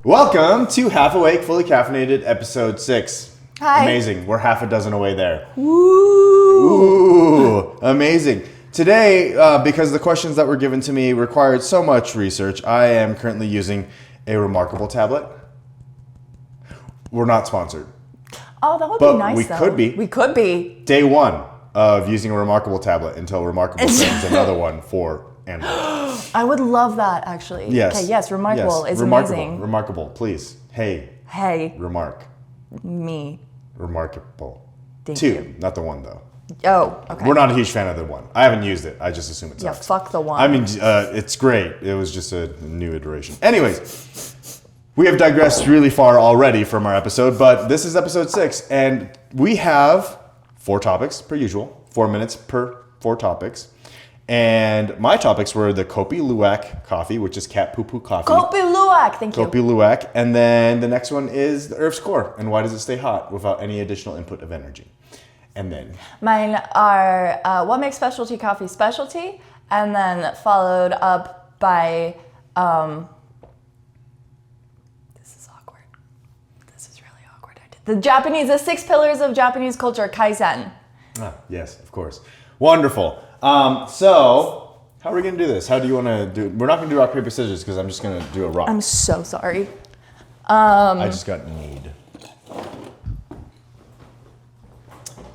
Welcome to Half Awake, Fully Caffeinated, episode 6. Hi. Amazing. We're half a dozen away there. Woo! Ooh, amazing. Today, because the questions that were given to me required so much research, I am currently using a Remarkable tablet. We're not sponsored. Oh, that would But be nice, we though. could be. We could be. Day 1 of using a Remarkable tablet until Remarkable sends another one for Android. I would love that, actually. Yes. Okay, yes, Remarkable is Remarkable. amazing. Remarkable, please. Hey, Hey, remark. me. Remarkable. Thank 2, you. not the 1 though. Oh, okay. We're not a huge fan of the 1. I haven't used it. I just assume it Yeah, sucks. fuck the 1. I mean, it's great. It was just a new iteration. Anyways, we have digressed really far already from our episode, but this is episode 6, and we have 4 topics per usual, 4 minutes per 4 topics. And my topics were the Kopi Luwak coffee, which is cat poo poo coffee. Kopi Luwak, thank you. Kopi Luwak. And then the next one is the Earth's core, and why does it stay hot without any additional input of energy? And then Mine are what makes specialty coffee specialty, and then followed up by, this is awkward. This is really awkward. The 6 pillars of Japanese culture, Kaizen. yes, of course. Wonderful. So, how are we going to do this? How do you want to do? We're not going to do rock, paper, scissors because I'm just going to do a rock. I'm so sorry. I just got need.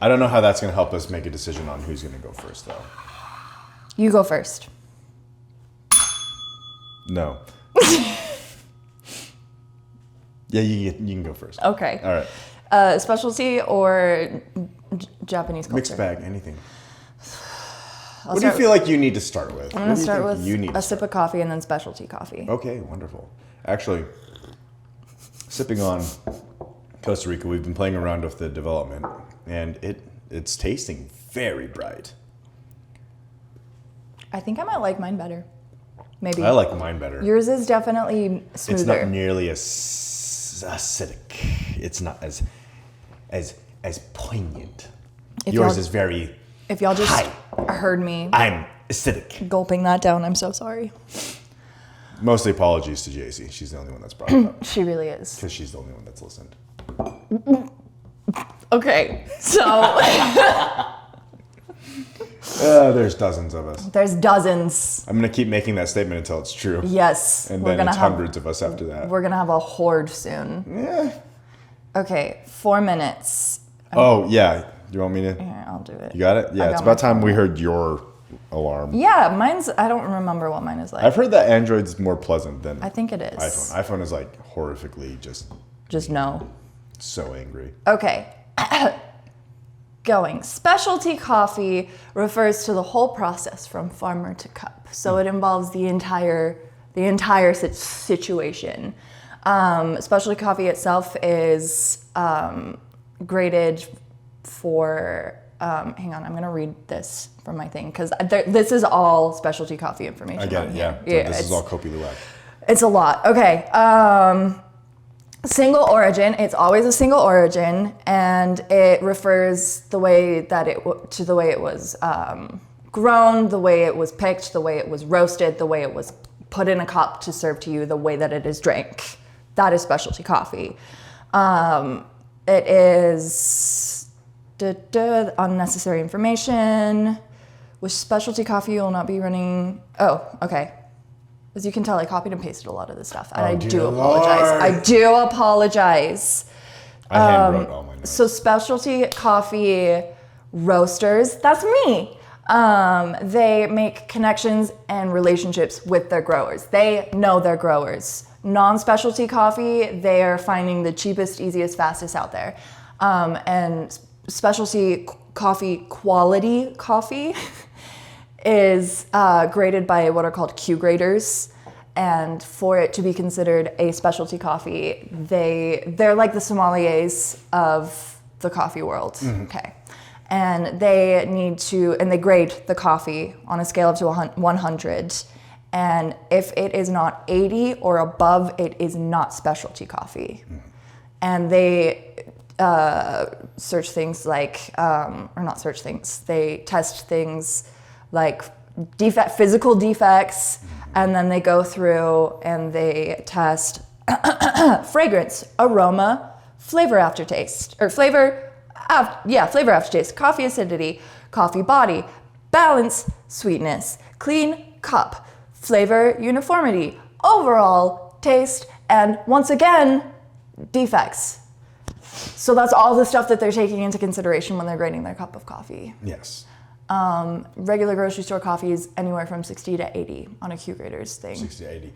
I don't know how that's going to help us make a decision on who's going to go first, though. You go first. No. Yeah, you can go first. Okay. All right. Specialty or Japanese culture? Mixed bag, anything. I'll What do you start- feel like you need to start with? I'm going to start with a sip of coffee and then specialty coffee. Okay, wonderful. Actually, sipping on Costa Rica, we've been playing around with the development, and it's tasting very bright. I think I might like mine better. Maybe. I like mine better. Yours is definitely smoother. It's not nearly as acidic. It's not as poignant. Yours is very. If y'all just Hi. heard me I'm acidic. gulping that down, I'm so sorry. Mostly apologies to JC. She's the only one that's brought it up She really is. because she's the only one that's listened. Okay, so There's dozens of us. there's dozens. I'm gonna keep making that statement until it's true. Yes, And we're then gonna it's have hundreds of us after that. we're gonna have a horde soon. Yeah. Okay, 4 minutes. Oh yeah. You want me to? Here, I'll do it. You got it? Yeah. I It's got about my time we heard your alarm. Yeah, mine's. I don't remember what mine is like. I've heard that Android's more pleasant than I think it is. iPhone. iPhone is like horrifically just Just no. so angry. Okay. Going. Specialty coffee refers to the whole process from farmer to cup. So it involves the entire situation. Specialty coffee itself is graded for. Hang on, I'm gonna read this from my thing because this is all specialty coffee information. I get on it. here. Yeah. So this is all Kopi Luwak. It's a lot. Okay. Single origin. It's always a single origin, and it refers the way that to the way it was grown, the way it was picked, the way it was roasted, the way it was put in a cup to serve to you, the way that it is drank. That is specialty coffee. It is unnecessary information. With specialty coffee, you will not be running. Oh, okay. As you can tell, I copied and pasted a lot of this stuff, and I do dear apologize. Lord. I do apologize. I handwrote all my notes. So specialty coffee roasters, that's me. They make connections and relationships with their growers. They know their growers. Non-specialty coffee, they are finding the cheapest, easiest, fastest out there. And specialty coffee, quality coffee, is graded by what are called Q graders, and for it to be considered a specialty coffee, they're like the sommeliers of the coffee world. Okay, and they grade the coffee on a scale of 100, and if it is not 80 or above, it is not specialty coffee. And they search things like, or not search things, they test things like physical defects, and then they go through and they test fragrance, aroma, flavor aftertaste, or flavor aftertaste, coffee acidity, coffee body, balance, sweetness, clean cup, flavor uniformity, overall taste, and once again, defects. So that's all the stuff that they're taking into consideration when they're grading their cup of coffee. Yes. Regular grocery store coffee is anywhere from 60 to 80 on a Q graders thing. 60 to 80.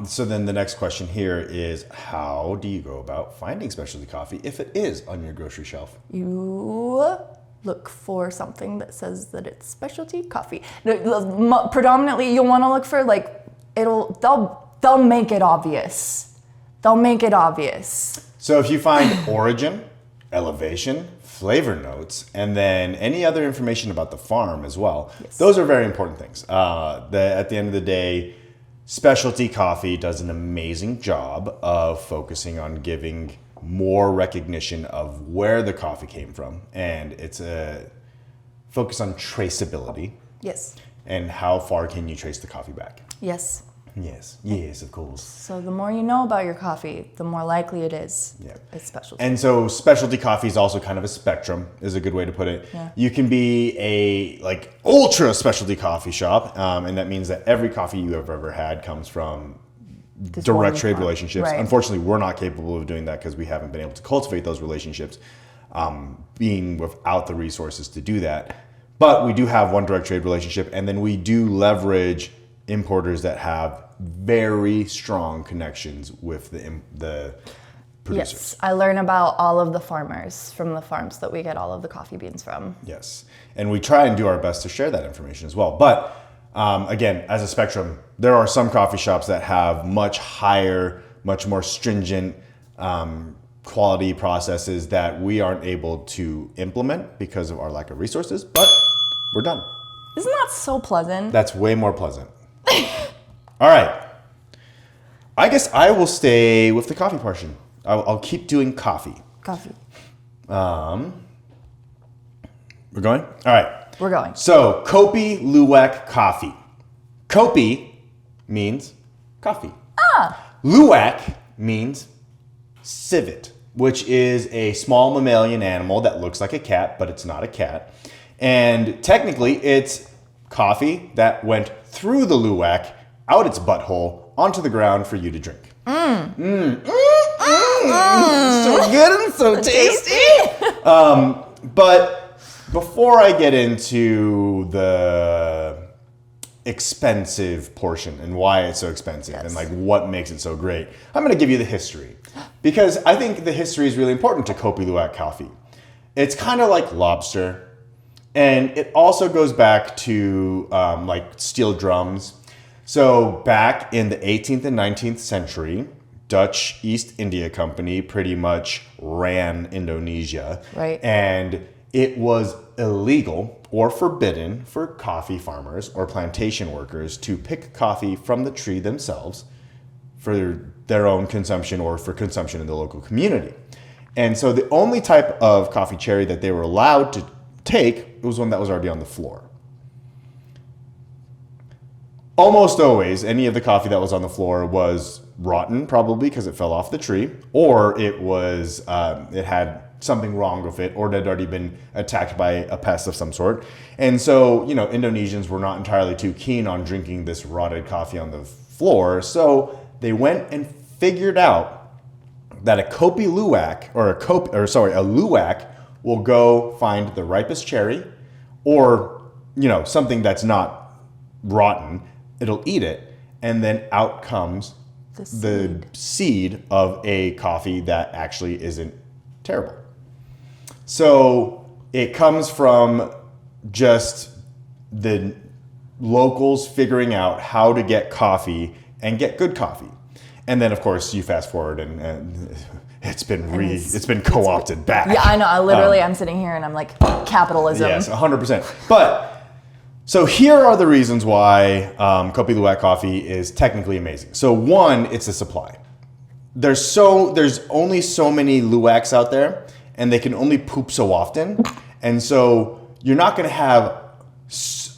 So then the next question here is, how do you go about finding specialty coffee if it is on your grocery shelf? You look for something that says that it's specialty coffee. Predominantly, you'll want to look for they'll make it obvious. They'll make it obvious. So if you find origin, elevation, flavor notes, and then any other information about the farm as well, yes. Those are very important things. At the end of the day, specialty coffee does an amazing job of focusing on giving more recognition of where the coffee came from, and it's a focus on traceability. Yes. And how far can you trace the coffee back? Yes. Yes, of course. So the more you know about your coffee, the more likely it is it's specialty. And so specialty coffee is also kind of a spectrum, is a good way to put it. Yeah. You can be a ultra specialty coffee shop, and that means that every coffee you have ever had comes from direct trade relationships. Right. Unfortunately, we're not capable of doing that because we haven't been able to cultivate those relationships, being without the resources to do that. But we do have one direct trade relationship, and then we do leverage importers that have very strong connections with the producers. Yes, I learn about all of the farmers from the farms that we get all of the coffee beans from. Yes, and we try and do our best to share that information as well. But again, as a spectrum, there are some coffee shops that have much higher, much more stringent quality processes that we aren't able to implement because of our lack of resources, but we're done. Isn't that so pleasant? That's way more pleasant. All right. I guess I will stay with the coffee portion. I'll keep doing coffee. Coffee. We're going? All right. We're going. So, Kopi Luwak coffee. Kopi means coffee. Luwak means civet, which is a small mammalian animal that looks like a cat, but it's not a cat. And technically, it's coffee that went through the luwak, out its butthole, onto the ground for you to drink. So good and so tasty. But before I get into the expensive portion and why it's so expensive and what makes it so great, I'm going to give you the history, because I think the history is really important to Kopi Luwak coffee. It's kind of like lobster, and it also goes back to steel drums. So back in the 18th and 19th century, Dutch East India Company pretty much ran Indonesia. Right. And it was illegal or forbidden for coffee farmers or plantation workers to pick coffee from the tree themselves for their own consumption or for consumption in the local community. And so the only type of coffee cherry that they were allowed to take was one that was already on the floor. Almost always, any of the coffee that was on the floor was rotten, probably because it fell off the tree, or it was it had something wrong with it, or it had already been attacked by a pest of some sort. And so, Indonesians were not entirely too keen on drinking this rotted coffee on the floor, so they went and figured out that a Kopi Luwak, a Luwak will go find the ripest cherry, or something that's not rotten. It'll eat it, and then out comes the seed of a coffee that actually isn't terrible. So it comes from just the locals figuring out how to get coffee and get good coffee. And then, of course, you fast forward and it's been co-opted back. Yeah, I know. I'm sitting here and I'm like, capitalism. Yes, 100%. But so here are the reasons why Kopi Luwak coffee is technically amazing. So one, it's the supply. There's only so many Luwaks out there, and they can only poop so often. And so you're not going to have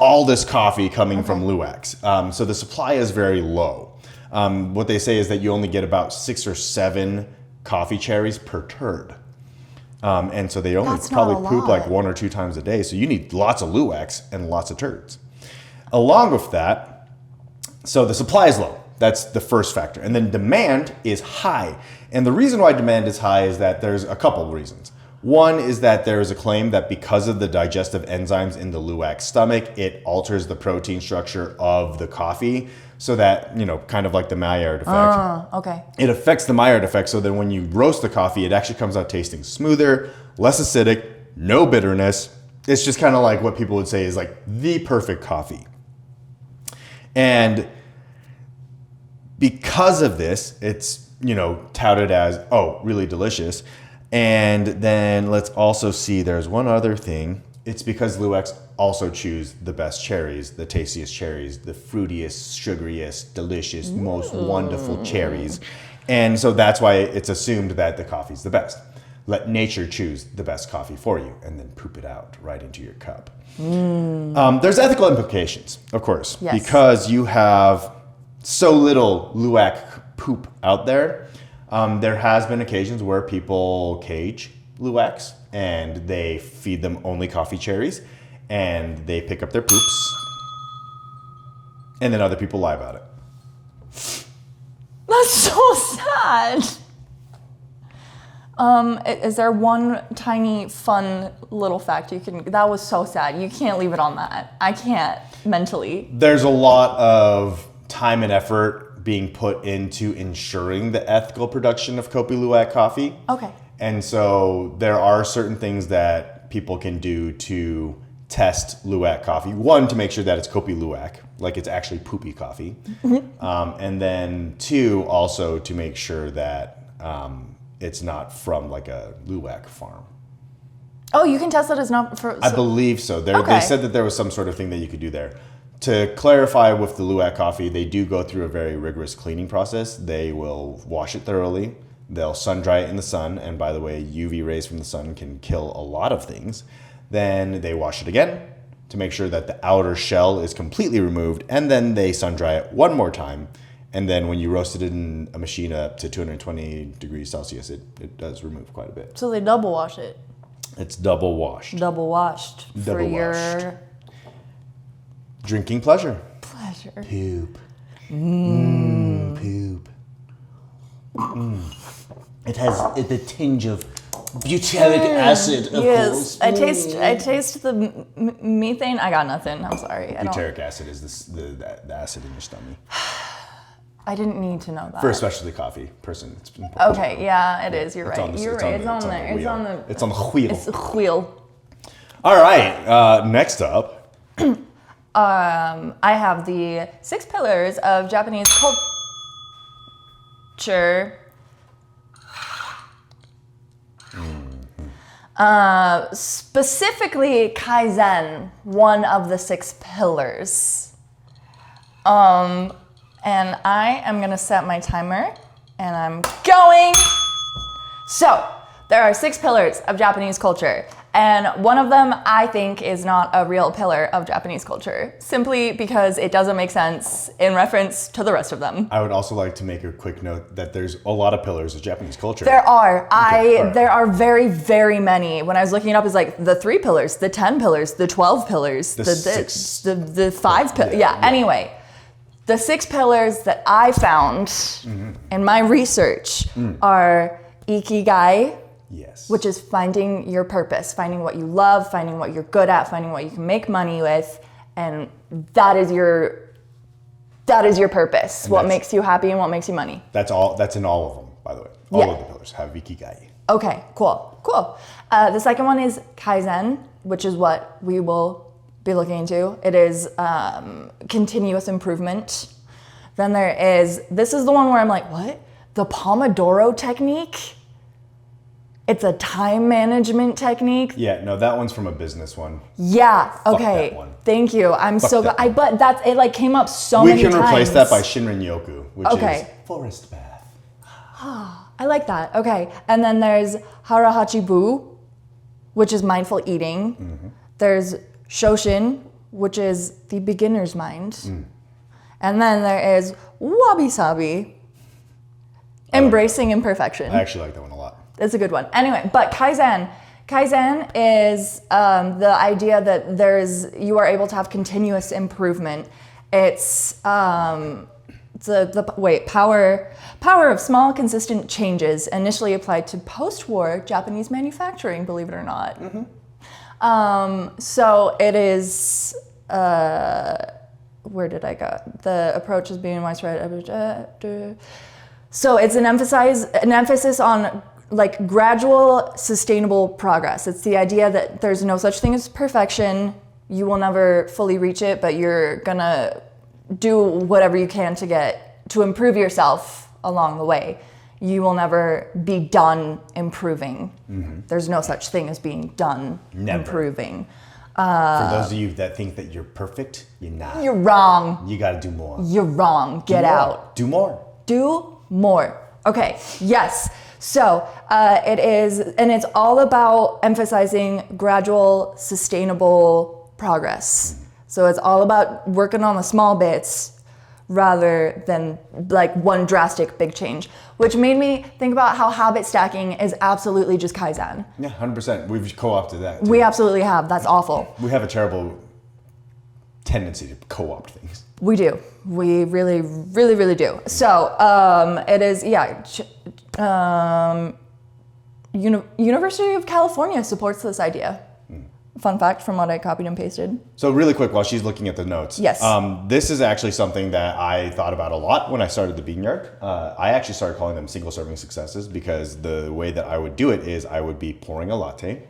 all this coffee coming from Luwaks. So the supply is very low. What they say is that you only get about 6 or 7 coffee cherries per turd. And so they only That's not probably a poop lot. like 1 or 2 times a day. So you need lots of luwaks and lots of turds. Along with that, so the supply is low. That's the first factor. And then demand is high. And the reason why demand is high is that there's a couple of reasons. One is that there is a claim that because of the digestive enzymes in the luwak stomach, it alters the protein structure of the coffee so that, kind of like the Maillard effect. Okay. It affects the Maillard effect so that when you roast the coffee, it actually comes out tasting smoother, less acidic, no bitterness. It's just kind of like what people would say is like the perfect coffee. And because of this, it's, touted as, really delicious. And then let's also see there's one other thing. It's because luwaks also choose the best cherries, the tastiest cherries, the fruitiest, sugariest, delicious, most wonderful cherries. And so that's why it's assumed that the coffee's the best. Let nature choose the best coffee for you and then poop it out right into your cup. There's ethical implications, of course, Yes. because you have so little luwak poop out there. There has been occasions where people cage luwaks and they feed them only coffee cherries and they pick up their poops and then other people lie about it. That's so sad. Is there one tiny fun little fact that was so sad. You can't leave it on that. I can't mentally. There's a lot of time and effort being put into ensuring the ethical production of Kopi Luwak coffee. Okay. And so there are certain things that people can do to test Luwak coffee. One, to make sure that it's Kopi Luwak, like it's actually poopy coffee. And then 2, also to make sure that it's not from like a Luwak farm. Oh, you can test that it's not for... I believe so. They Okay. said that there was some sort of thing that you could do there. To clarify with the Luwak coffee, they do go through a very rigorous cleaning process. They will wash it thoroughly. They'll sun dry it in the sun. And by the way, UV rays from the sun can kill a lot of things. Then they wash it again to make sure that the outer shell is completely removed. And then they sun dry it one more time. And then when you roast it in a machine up to 220 degrees Celsius, it does remove quite a bit. So they double wash it. It's double washed. Double washed. For Double your washed. Drinking pleasure. pleasure. Poop. Poop. It has the tinge of butyric acid, of Yes, course. I taste the methane. I got nothing. I'm sorry. I don't. Butyric acid is the acid in your stomach. I didn't need to know that. For a specialty coffee person, it's important. Okay, yeah, it is. You're It's right. on the- You're it's right. on It's the- on it's on there. the It's wheel. on the. It's on the wheel. It's a wheel. All right. Next up. I have the 6 pillars of Japanese culture. Specifically Kaizen, one of the 6 pillars. And I am gonna set my timer and I'm going. So, there are 6 pillars of Japanese culture. And one of them, I think, is not a real pillar of Japanese culture, simply because it doesn't make sense in reference to the rest of them. I would also like to make a quick note that there's a lot of pillars of Japanese culture. There are. all right. There are very, very many. When I was looking it up, it's like the 3 pillars, the 10 pillars, the 12 pillars, The 6. the 5 pillars. Yeah. Anyway, the 6 pillars that I found in my research are ikigai, Yes. which is finding your purpose, finding what you love, finding what you're good at, finding what you can make money with, and that is your purpose. What that's- makes you happy and what makes you money. That's all. That's in all of them, by the way. All Yeah. of the pillars have ikigai. Okay, cool. The second one is Kaizen, which is what we will be looking into. It is continuous improvement. Then there is, this is the one where I'm like, what? The Pomodoro technique? It's a time management technique. Yeah, no, that one's from a business one. Yeah, okay. that one. Thank you. I'm Fuck so that good. But that's, it like came up so We many times. can replace that by Shinrin Yoku, which Okay. is forest bath. I like that. Okay. And then there's Harahachibu, which is mindful eating. There's Shoshin, which is the beginner's mind. And then there is wabi-sabi, embracing imperfection. I actually like that one a lot. It's a good one. Anyway, but Kaizen is the idea that you are able to have continuous improvement. It's power of small, consistent changes initially applied to post-war Japanese manufacturing, believe it or not. So it is, where did I go? The approach is being widespread. So it's an emphasis on like gradual, sustainable progress. It's the idea that there's no such thing as perfection. You will never fully reach it, but you're gonna do whatever you can to improve yourself along the way. You will never be done improving. There's no such thing as being done improving. For those of you that think that you're perfect, you're not. You're wrong. You gotta do more. You're wrong. Get out. Do more. Do more. Okay, yes. So it is, and it's all about emphasizing gradual, sustainable progress. So it's all about working on the small bits rather than like one drastic big change, which made me think about how habit stacking is absolutely just Kaizen. Yeah, 100%. We've co-opted that too. We absolutely have. That's awful. We have a terrible tendency to co-opt things. We do. We really, really, really do. So it is, University of California supports this idea. Fun fact from what I copied and pasted. So really quick, while she's looking at the notes. Yes. This is actually something that I thought about a lot when I started the Bean Yard. I actually started calling them single serving successes because the way that I would do it is I would be pouring a latte.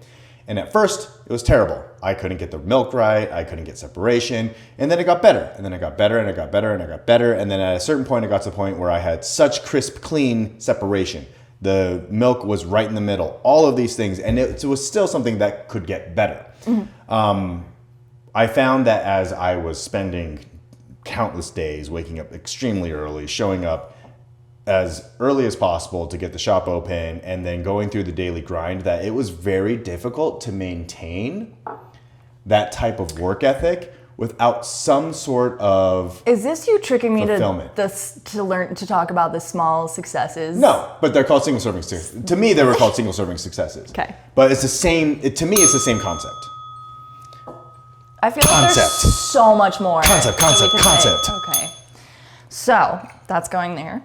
And at first, it was terrible. I couldn't get the milk right. I couldn't get separation. And then it got better. And then it got better and it got better and it got better. And then at a certain point, it got to the point where I had such crisp, clean separation. The milk was right in the middle. All of these things. And it was still something that could get better. I found that as I was spending countless days, waking up extremely early, showing up as early as possible to get the shop open, and then going through the daily grind, that it was very difficult to maintain that type of work ethic without some sort of Is this you tricking me fulfillment. to learn to talk about the small successes? No, but they're called single serving successes. To me, they were called single serving successes. Okay. But it's the same, to me, it's the same concept. I feel like there's so much more. Concept. Okay. So that's going there.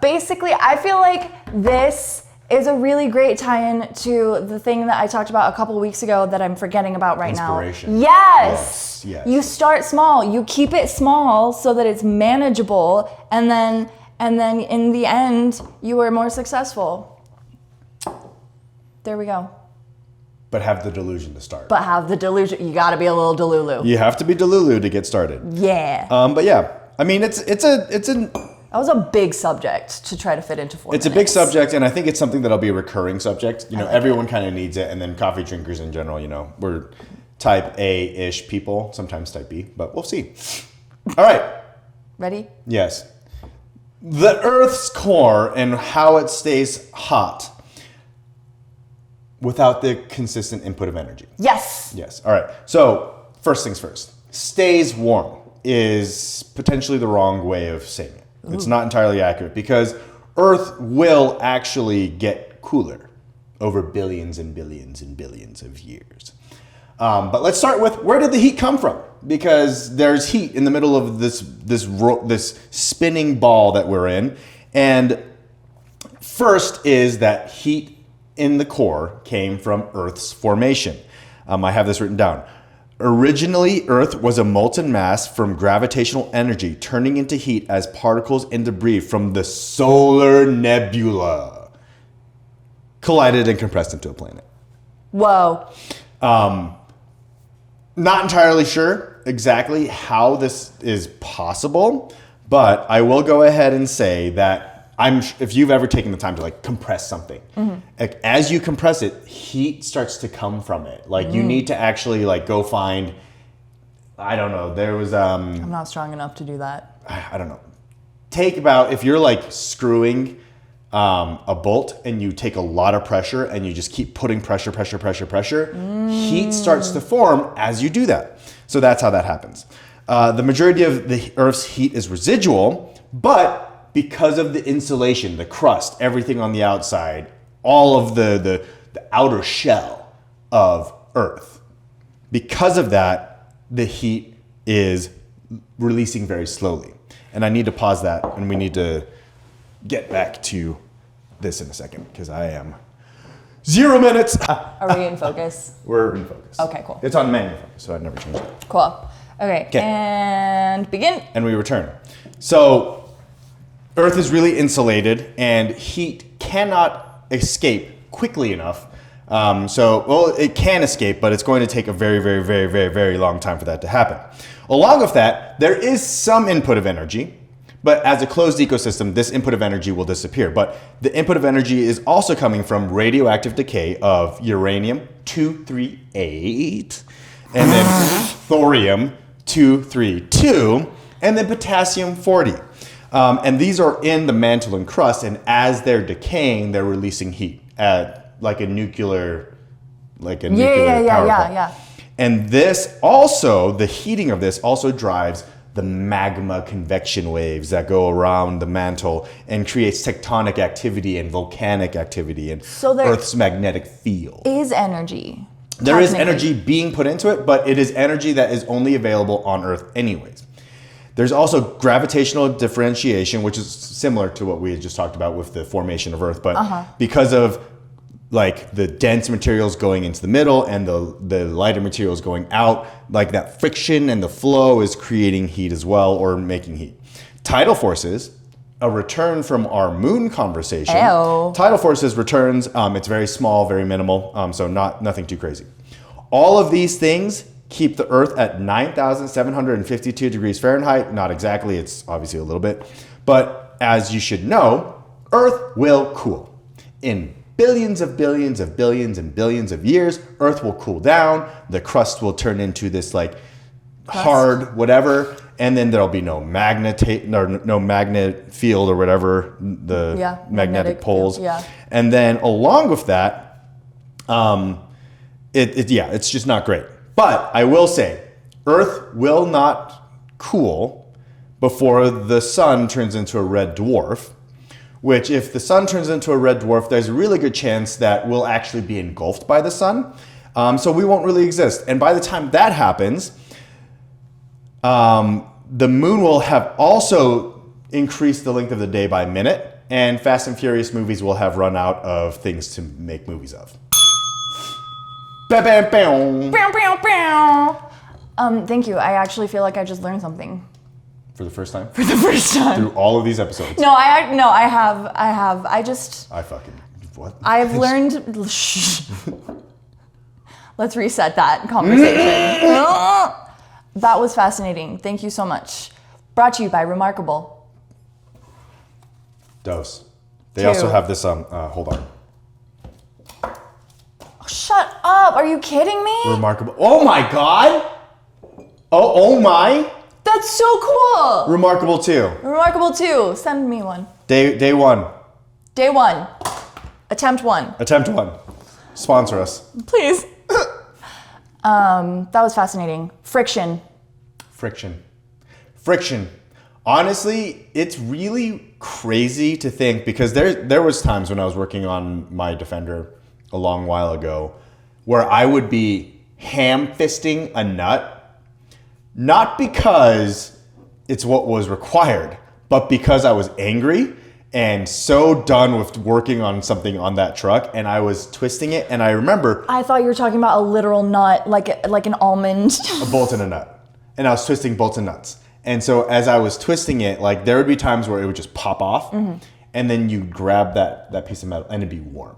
Basically, I feel like this is a really great tie-in to the thing that I talked about a couple of weeks ago that I'm forgetting about right Inspiration. now. Yes. You start small. You keep it small so that it's manageable, and then in the end, you are more successful. There we go. But have the delusion to start. But have the delusion. You got to be a little delulu. You have to be delulu to get started. Yeah. But yeah, I mean, it's That was a big subject to try to fit into 4 minutes. It's a big subject, and I think it's something that'll be a recurring subject. You know, everyone kind of needs it, and then coffee drinkers in general, you know, we're type A-ish people, sometimes type B, but we'll see. All right. Ready? Yes. The Earth's core and how it stays hot without the consistent input of energy. Yes. Yes. All right. So first things first. Stays warm is potentially the wrong way of saying it. Ooh. It's not entirely accurate because Earth will actually get cooler over billions and billions and billions of years. But let's start with, where did the heat come from? Because there's heat in the middle of this spinning ball that we're in. And first is that heat in the core came from Earth's formation. I have this written down. Originally, Earth was a molten mass from gravitational energy turning into heat as particles and debris from the solar nebula collided and compressed into a planet. Whoa. Not entirely sure exactly how this is possible, but I will go ahead and say that if you've ever taken the time to like compress something, like, as you compress it, heat starts to come from it. Like you need to actually like go find, I don't know, there was I'm not strong enough to do that. I don't know. Take about, if you're like screwing a bolt and you take a lot of pressure and you just keep putting pressure, heat starts to form as you do that. So that's how that happens. The majority of the Earth's heat is residual, but because of the insulation, the crust, everything on the outside, all of the outer shell of Earth, because of that, the heat is releasing very slowly. And I need to pause that, and we need to get back to this in a second, because I am 0 minutes. Are we in focus? We're in focus. Okay, cool. It's on manual focus, so I'd never change it. Cool. Okay, and begin. And we return. So Earth is really insulated, and heat cannot escape quickly enough. It can escape, but it's going to take a very, very, very, very, very long time for that to happen. Along with that, there is some input of energy, but as a closed ecosystem, this input of energy will disappear. But the input of energy is also coming from radioactive decay of uranium-238, and then thorium-232, and then potassium-40. And these are in the mantle and crust, and as they're decaying, they're releasing heat at like a nuclear power plant. Yeah. And this also, the heating of this also drives the magma convection waves that go around the mantle and creates tectonic activity and volcanic activity and Earth's magnetic field. Is energy. There is energy being put into it, but it is energy that is only available on Earth anyways. There's also gravitational differentiation, which is similar to what we had just talked about with the formation of Earth, but because of like the dense materials going into the middle and the lighter materials going out, like that friction and the flow is creating heat as well, or making heat. Tidal forces, a return from our moon conversation. Ew. Tidal forces returns, it's very small, very minimal, so nothing too crazy. All of these things keep the Earth at 9,752 degrees Fahrenheit. Not exactly, it's obviously a little bit. But as you should know, Earth will cool. In billions of billions of billions and billions of years, Earth will cool down, the crust will turn into this like hard whatever, and then there'll be no magnet field or whatever, the magnetic poles. Field, yeah. And then along with that, it's just not great. But I will say, Earth will not cool before the sun turns into a red dwarf, which if the sun turns into a red dwarf, there's a really good chance that we'll actually be engulfed by the sun. So we won't really exist. And by the time that happens, the moon will have also increased the length of the day by a minute, and Fast and Furious movies will have run out of things to make movies of. Bam, bam, bam. Thank you. I actually feel like I just learned something. For the first time? For the first time. Through all of these episodes? No, I have. What? I've learned. Let's reset that conversation. That was fascinating. Thank you so much. Brought to you by Remarkable. Dose. They also have this, hold on. Shut up. Are you kidding me? Remarkable. Oh my God. Oh my. That's so cool. Remarkable 2. Remarkable 2. Send me one. Day 1. Day 1. Attempt 1. Attempt 1. Sponsor us. Please. That was fascinating. Friction. Honestly, it's really crazy to think, because there was times when I was working on my Defender a long while ago where I would be ham-fisting a nut, not because it's what was required, but because I was angry and so done with working on something on that truck, and I was twisting it, and I remember I thought you were talking about a literal nut, like an almond. a bolt and a nut, and I was twisting bolts and nuts. And so as I was twisting it, like there would be times where it would just pop off, and then you grab that piece of metal and it'd be warm.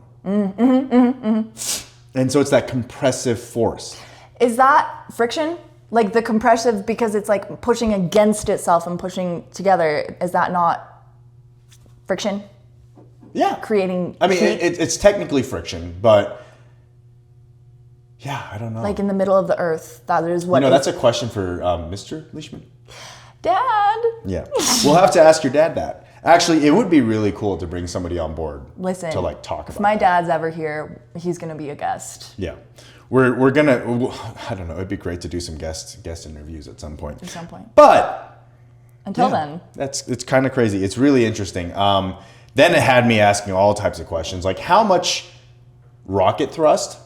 And so it's that compressive force. Is that friction? Like the compressive, because it's like pushing against itself and pushing together. Is that not friction? Yeah. Creating I mean, heat? it's technically friction, but yeah, I don't know. Like in the middle of the earth. That is what. That's a question for Mr. Leishman. Dad. Yeah. We'll have to ask your dad that. Actually, it would be really cool to bring somebody on board. Listen, to like talk about. If my dad's ever here, he's gonna be a guest. Yeah, we're gonna. I don't know. It'd be great to do some guest interviews at some point. But until then, it's kind of crazy. It's really interesting. Then it had me asking all types of questions, like how much rocket thrust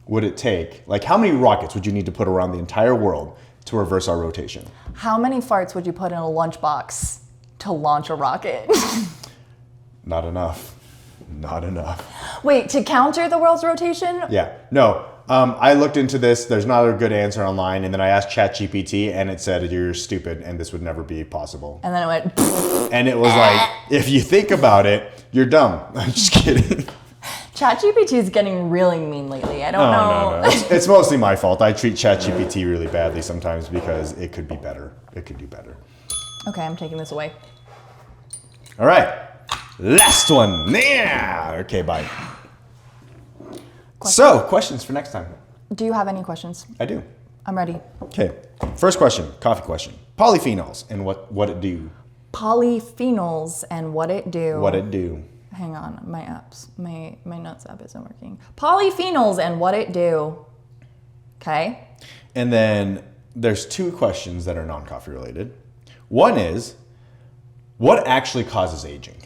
would it take? Like how many rockets would you need to put around the entire world to reverse our rotation? How many farts would you put in a lunchbox to launch a rocket? Not enough. Wait, to counter the world's rotation? Yeah. No. I looked into this. There's not a good answer online. And then I asked ChatGPT and it said, you're stupid and this would never be possible. And then it went... And it was like, if you think about it, you're dumb. I'm just kidding. ChatGPT is getting really mean lately. I don't know. No. It's mostly my fault. I treat ChatGPT really badly sometimes because it could be better. It could do better. Okay, I'm taking this away. All right. Last one. Yeah. Okay, bye. So, questions for next time. Do you have any questions? I do. I'm ready. Okay. First question, coffee question. Polyphenols and what it do. Polyphenols and what it do. What it do. Hang on, my notes app isn't working. Polyphenols and what it do. Okay. And then there's two questions that are non-coffee related. One is, what actually causes aging?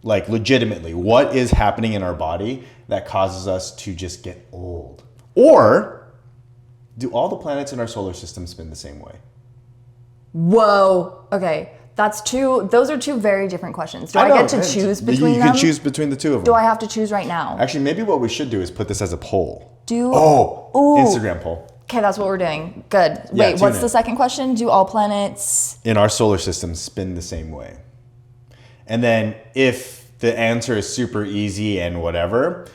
Like legitimately, what is happening in our body that causes us to just get old? Or do all the planets in our solar system spin the same way? Whoa. Okay. Those are two very different questions. Do I get to choose between them? You can choose between the two of them. Do I have to choose right now? Actually, maybe what we should do is put this as a poll. Ooh. Instagram poll. Okay, that's what we're doing. Good. Wait, what's the second question? Do all planets in our solar system spin the same way? And then if the answer is super easy and whatever,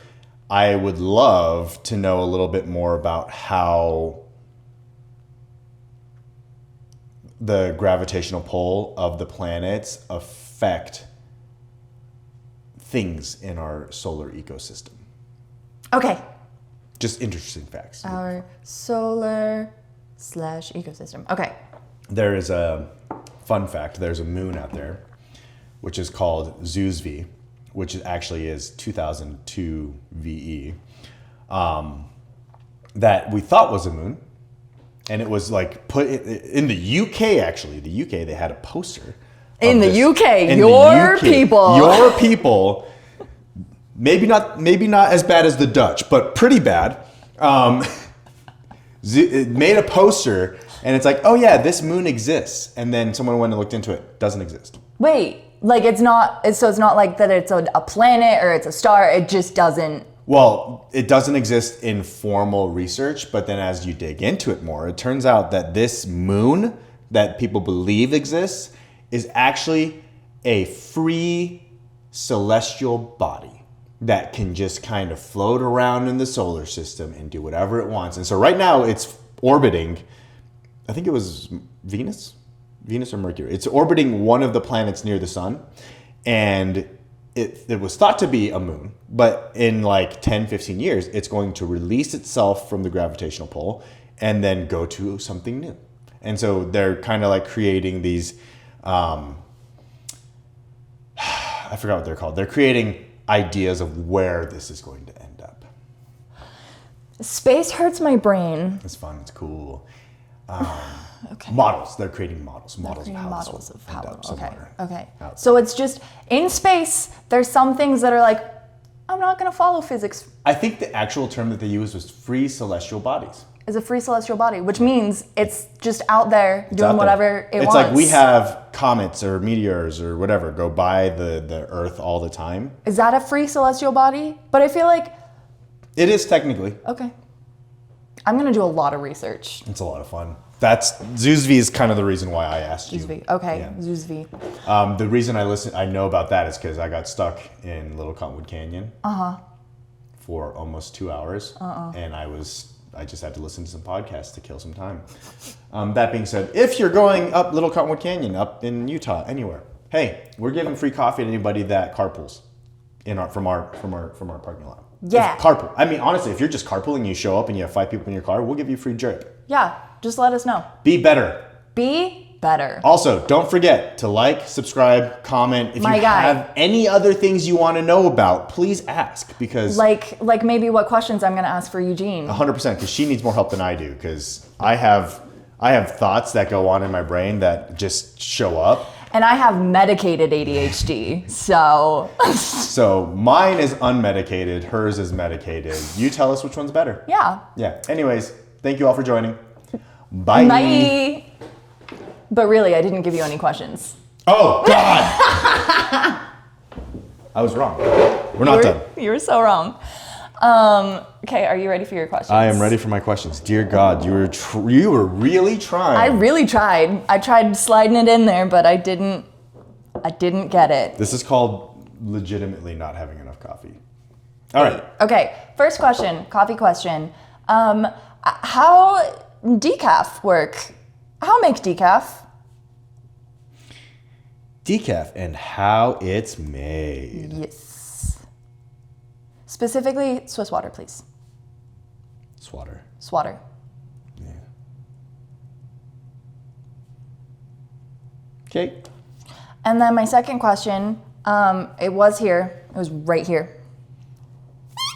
I would love to know a little bit more about how the gravitational pull of the planets affect things in our solar ecosystem. Okay. Just interesting facts. Our solar/ecosystem. Okay. There is a fun fact. There's a moon out there, which is called Zeus-V, which actually is 2002 VE, that we thought was a moon. And it was like put in the UK, actually. The UK, they had a poster. In the UK, your people. Maybe not as bad as the Dutch, but pretty bad. It made a poster, and it's like, oh yeah, this moon exists. And then someone went and looked into it. Doesn't exist. Wait, like it's not like that it's a planet or it's a star. It just doesn't. Well, it doesn't exist in formal research, but then as you dig into it more, it turns out that this moon that people believe exists is actually a free celestial body that can just kind of float around in the solar system and do whatever it wants. And so right now it's orbiting, I think it was Venus or Mercury. It's orbiting one of the planets near the sun, and it was thought to be a moon, but in like 10, 15 years, it's going to release itself from the gravitational pull and then go to something new. And so they're kind of like creating these, I forgot what they're called. They're creating ideas of where this is going to end up. Space hurts my brain. It's fun. It's cool. Okay. Models. They're creating models. Models of how this will end up. Okay. So it's just in space, there's some things that are like, I'm not going to follow physics. I think the actual term that they used was free celestial bodies. Is a free celestial body, which means it's just out there doing whatever it wants. It's like we have comets or meteors or whatever go by the Earth all the time. Is that a free celestial body? But I feel like... It is technically. Okay. I'm going to do a lot of research. It's a lot of fun. Zeus-V is kind of the reason why I asked you. Zeus-V. Okay, yeah. Zeus-V. The reason I know about that is because I got stuck in Little Cottonwood Canyon for almost 2 hours, and I just had to listen to some podcasts to kill some time. That being said, if you're going up Little Cottonwood Canyon, up in Utah, anywhere, hey, we're giving free coffee to anybody that carpools from our parking lot. Yeah. Carpool. I mean, honestly, if you're just carpooling, you show up and you have 5 people in your car, we'll give you free jerk. Yeah, just let us know. Be better. Be better. Also, don't forget to like, subscribe, comment. If My you guy. have any other things you want to know about, please ask, because Like maybe what questions I'm going to ask for Eugene. 100%, because she needs more help than I do, because I have thoughts that go on in my brain that just show up. And I have medicated ADHD, so. So mine is unmedicated, hers is medicated. You tell us which one's better. Yeah. Yeah. Anyways, thank you all for joining. Bye. Bye. But really, I didn't give you any questions. Oh, God. I was wrong. We're not done. You were so wrong. Okay, are you ready for your questions? I am ready for my questions. Dear God, you were really trying. I really tried. I tried sliding it in there, but I didn't get it. This is called legitimately not having enough coffee. All right. Okay, first question, coffee question. How decaf work? How make decaf? Decaf and how it's made. Yes. Specifically, Swiss water, please. Swatter. Swatter. Yeah. Okay. And then my second question, it was here. It was right here.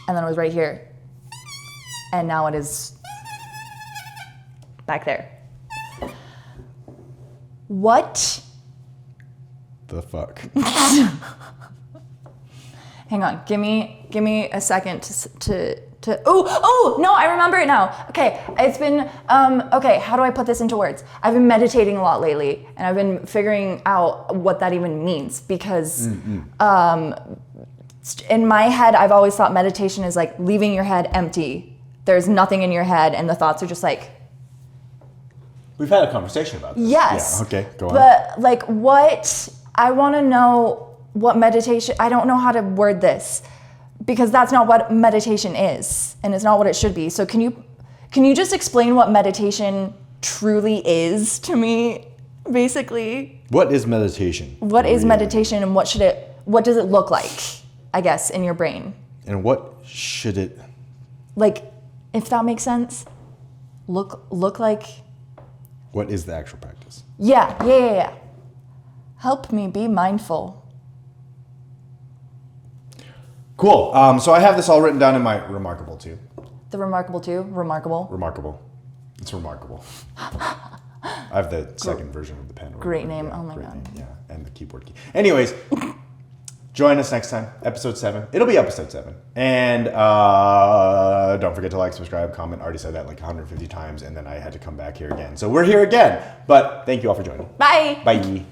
And then it was right here. And now it is back there. What? The fuck. Hang on. Give me a second to oh no, I remember it now. Okay, it's been okay, how do I put this into words? I've been meditating a lot lately, and I've been figuring out what that even means, because in my head I've always thought meditation is like leaving your head empty. There's nothing in your head and the thoughts are just like. We've had a conversation about this. Yes. Yeah, okay, go on. But like what I want to know what meditation, I don't know how to word this, because that's not what meditation is, and it's not what it should be. So can you just explain what meditation truly is to me, basically? What is meditation? What is meditation, and what does it look like, I guess, in your brain? And what should it Like, if that makes sense? Look like. What is the actual practice? Yeah. Help me be mindful. Cool. So I have this all written down in my Remarkable too. The remarkable too? Remarkable. Remarkable. It's remarkable. I have the second version of the pen. Great name. Yeah, Oh my great God. name, yeah, and the keyboard key. Anyways, join us next time, episode 7. It'll be episode 7. And don't forget to like, subscribe, comment. I already said that like 150 times, and then I had to come back here again. So we're here again. But thank you all for joining. Bye. Bye.